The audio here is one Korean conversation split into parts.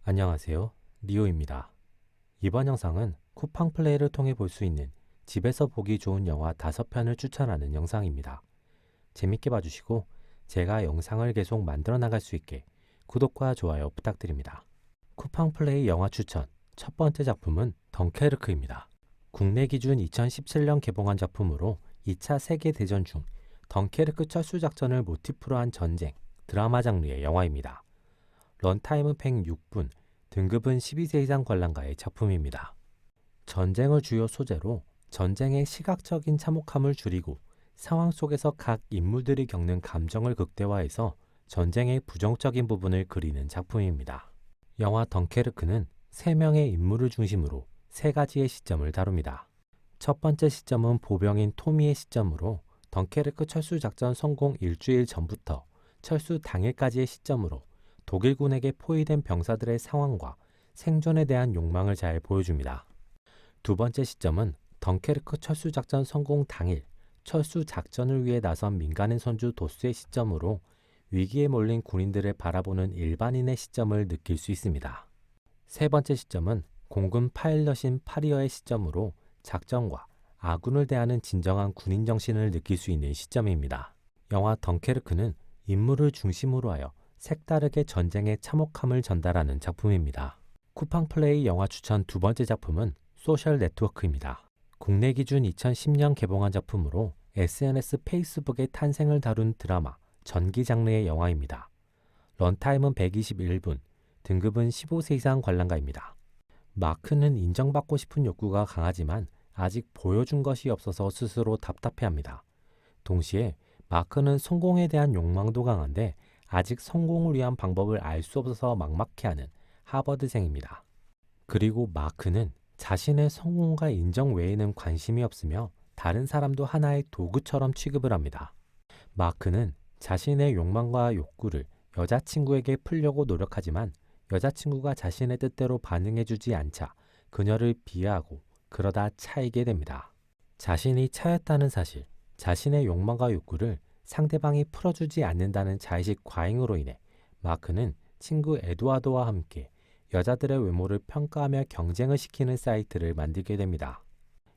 안녕하세요. 리오입니다. 이번 영상은 쿠팡 플레이를 통해 볼 수 있는 집에서 보기 좋은 영화 5편을 추천하는 영상입니다. 재밌게 봐주시고 제가 영상을 계속 만들어 나갈 수 있게 구독과 좋아요 부탁드립니다. 쿠팡 플레이 영화 추천 첫 번째 작품은 덩케르크입니다. 국내 기준 2017년 개봉한 작품으로 2차 세계대전 중 덩케르크 철수작전을 모티프로 한 전쟁, 드라마 장르의 영화입니다. 런타임은 106분, 등급은 12세 이상 관람가의 작품입니다. 전쟁을 주요 소재로 전쟁의 시각적인 참혹함을 줄이고 상황 속에서 각 인물들이 겪는 감정을 극대화해서 전쟁의 부정적인 부분을 그리는 작품입니다. 영화 덩케르크는 3명의 인물을 중심으로 3가지의 시점을 다룹니다. 첫 번째 시점은 보병인 토미의 시점으로 덩케르크 철수작전 성공 일주일 전부터 철수 당일까지의 시점으로 독일군에게 포위된 병사들의 상황과 생존에 대한 욕망을 잘 보여줍니다. 두 번째 시점은 덩케르크 철수작전 성공 당일 철수작전을 위해 나선 민간인 선주 도스의 시점으로 위기에 몰린 군인들을 바라보는 일반인의 시점을 느낄 수 있습니다. 세 번째 시점은 공군 파일럿인 파리어의 시점으로 작전과 아군을 대하는 진정한 군인 정신을 느낄 수 있는 시점입니다. 영화 덩케르크는 인물을 중심으로 하여 색다르게 전쟁의 참혹함을 전달하는 작품입니다. 쿠팡 플레이 영화 추천 두 번째 작품은 소셜 네트워크입니다. 국내 기준 2010년 개봉한 작품으로 SNS 페이스북의 탄생을 다룬 드라마, 전기 장르의 영화입니다. 런타임은 121분, 등급은 15세 이상 관람가입니다. 마크는 인정받고 싶은 욕구가 강하지만 아직 보여준 것이 없어서 스스로 답답해합니다. 동시에 마크는 성공에 대한 욕망도 강한데 아직 성공을 위한 방법을 알 수 없어서 막막해하는 하버드생입니다. 그리고 마크는 자신의 성공과 인정 외에는 관심이 없으며 다른 사람도 하나의 도구처럼 취급을 합니다. 마크는 자신의 욕망과 욕구를 여자친구에게 풀려고 노력하지만 여자친구가 자신의 뜻대로 반응해주지 않자 그녀를 비하하고 그러다 차이게 됩니다. 자신이 차였다는 사실, 자신의 욕망과 욕구를 상대방이 풀어주지 않는다는 자의식 과잉으로 인해 마크는 친구 에드와드와 함께 여자들의 외모를 평가하며 경쟁을 시키는 사이트를 만들게 됩니다.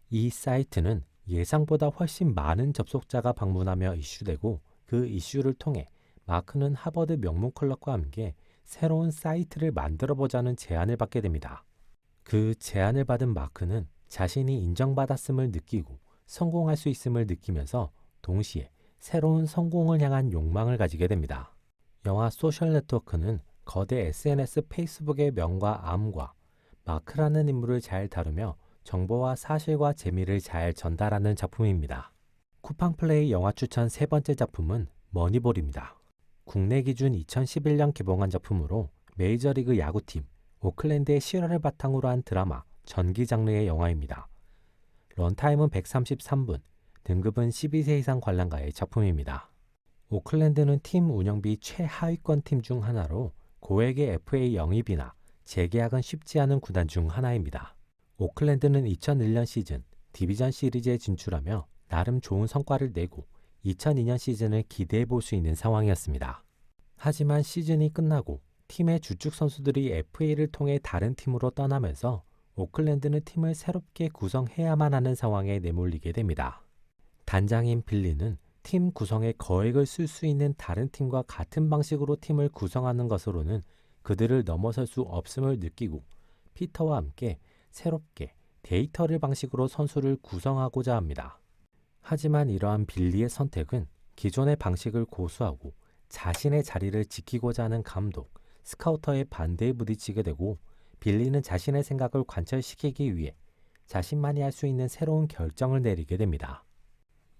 이 사이트는 예상보다 훨씬 많은 접속자가 방문하며 이슈되고 그 이슈를 통해 마크는 하버드 명문 클럽과 함께 새로운 사이트를 만들어보자는 제안을 받게 됩니다. 그 제안을 받은 마크는 자신이 인정받았음을 느끼고 성공할 수 있음을 느끼면서 동시에 새로운 성공을 향한 욕망을 가지게 됩니다. 영화 소셜 네트워크는 거대 SNS 페이스북의 명과 암과 마크라는 인물을 잘 다루며 정보와 사실과 재미를 잘 전달하는 작품입니다. 쿠팡 플레이 영화 추천 세 번째 작품은 머니볼입니다. 국내 기준 2011년 개봉한 작품으로 메이저리그 야구팀 오클랜드의 실화를 바탕으로 한 드라마, 전기 장르의 영화입니다. 런타임은 133분, 등급은 12세 이상 관람가의 작품입니다. 오클랜드는 팀 운영비 최하위권 팀 중 하나로 고액의 FA 영입이나 재계약은 쉽지 않은 구단 중 하나입니다. 오클랜드는 2001년 시즌 디비전 시리즈에 진출하며 나름 좋은 성과를 내고 2002년 시즌을 기대해 볼 수 있는 상황이었습니다. 하지만 시즌이 끝나고 팀의 주축 선수들이 FA를 통해 다른 팀으로 떠나면서 오클랜드는 팀을 새롭게 구성해야만 하는 상황에 내몰리게 됩니다. 단장인 빌리는 팀 구성에 거액을 쓸 수 있는 다른 팀과 같은 방식으로 팀을 구성하는 것으로는 그들을 넘어설 수 없음을 느끼고 피터와 함께 새롭게 데이터를 방식으로 선수를 구성하고자 합니다. 하지만 이러한 빌리의 선택은 기존의 방식을 고수하고 자신의 자리를 지키고자 하는 감독, 스카우터의 반대에 부딪히게 되고 빌리는 자신의 생각을 관철시키기 위해 자신만이 할 수 있는 새로운 결정을 내리게 됩니다.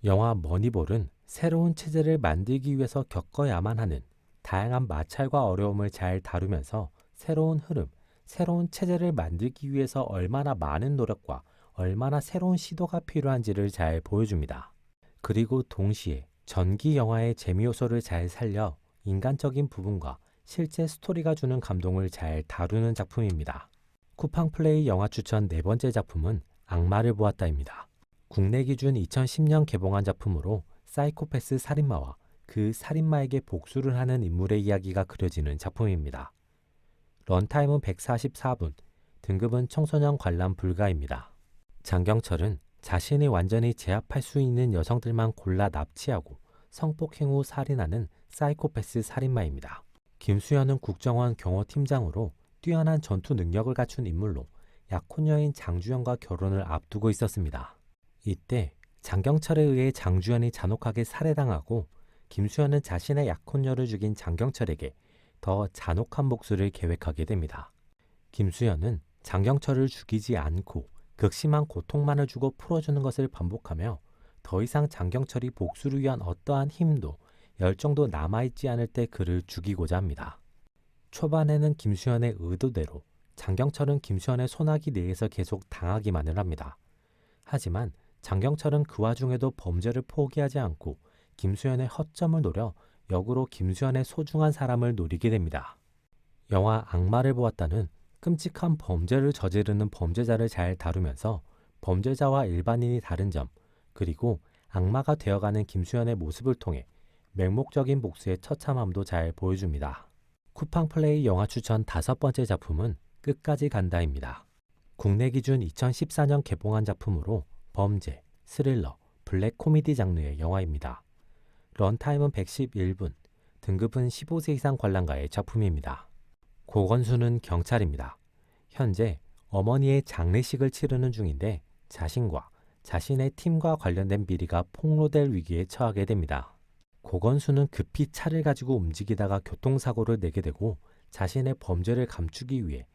영화 머니볼은 새로운 체제를 만들기 위해서 겪어야만 하는 다양한 마찰과 어려움을 잘 다루면서 새로운 흐름, 새로운 체제를 만들기 위해서 얼마나 많은 노력과 얼마나 새로운 시도가 필요한지를 잘 보여줍니다. 그리고 동시에 전기 영화의 재미 요소를 잘 살려 인간적인 부분과 실제 스토리가 주는 감동을 잘 다루는 작품입니다. 쿠팡 플레이 영화 추천 네 번째 작품은 악마를 보았다입니다. 국내 기준 2010년 개봉한 작품으로 사이코패스 살인마와 그 살인마에게 복수를 하는 인물의 이야기가 그려지는 작품입니다. 런타임은 144분, 등급은 청소년 관람 불가입니다. 장경철은 자신이 완전히 제압할 수 있는 여성들만 골라 납치하고 성폭행 후 살인하는 사이코패스 살인마입니다. 김수현은 국정원 경호팀장으로 뛰어난 전투 능력을 갖춘 인물로 약혼녀인 장주연과 결혼을 앞두고 있었습니다. 이때 장경철에 의해 장주연이 잔혹하게 살해당하고 김수현은 자신의 약혼녀를 죽인 장경철에게 더 잔혹한 복수를 계획하게 됩니다. 김수현은 장경철을 죽이지 않고 극심한 고통만을 주고 풀어주는 것을 반복하며 더 이상 장경철이 복수를 위한 어떠한 힘도 열정도 남아있지 않을 때 그를 죽이고자 합니다. 초반에는 김수현의 의도대로 장경철은 김수현의 소나기 내에서 계속 당하기만을 합니다. 하지만 장경철은 그 와중에도 범죄를 포기하지 않고 김수현의 허점을 노려 역으로 김수현의 소중한 사람을 노리게 됩니다. 영화 악마를 보았다는 끔찍한 범죄를 저지르는 범죄자를 잘 다루면서 범죄자와 일반인이 다른 점, 그리고 악마가 되어가는 김수현의 모습을 통해 맹목적인 복수의 처참함도 잘 보여줍니다. 쿠팡플레이 영화 추천 5번째 작품은 끝까지 간다입니다. 국내 기준 2014년 개봉한 작품으로 범죄, 스릴러, 블랙 코미디 장르의 영화입니다. 런타임은 111분, 등급은 15세 이상 관람가의 작품입니다. 고건수는 경찰입니다. 현재 어머니의 장례식을 치르는 중인데 자신과 자신의 팀과 관련된 비리가 폭로될 위기에 처하게 됩니다. 고건수는 급히 차를 가지고 움직이다가 교통사고를 내게 되고 자신의 범죄를 감추기 위해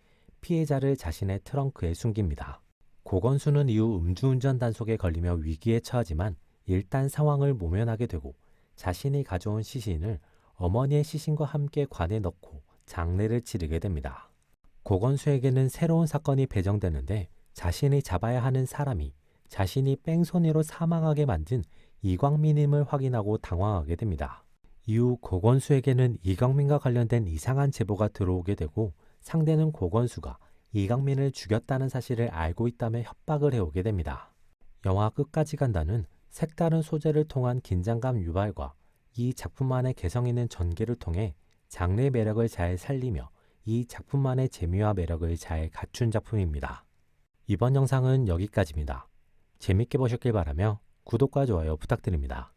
피해자를 자신의 트렁크에 숨깁니다. 고건수는 이후 음주운전 단속에 걸리며 위기에 처하지만 일단 상황을 모면하게 되고 자신이 가져온 시신을 어머니의 시신과 함께 관에 넣고 장례를 치르게 됩니다. 고건수에게는 새로운 사건이 배정되는데 자신이 잡아야 하는 사람이 자신이 뺑소니로 사망하게 만든 이광민임을 확인하고 당황하게 됩니다. 이후 고건수에게는 이광민과 관련된 이상한 제보가 들어오게 되고 상대는 고건수가 이광민을 죽였다는 사실을 알고 있다며 협박을 해오게 됩니다. 영화 끝까지 간다는 색다른 소재를 통한 긴장감 유발과 이 작품만의 개성 있는 전개를 통해 장르의 매력을 잘 살리며 이 작품만의 재미와 매력을 잘 갖춘 작품입니다. 이번 영상은 여기까지입니다. 재밌게 보셨길 바라며 구독과 좋아요 부탁드립니다.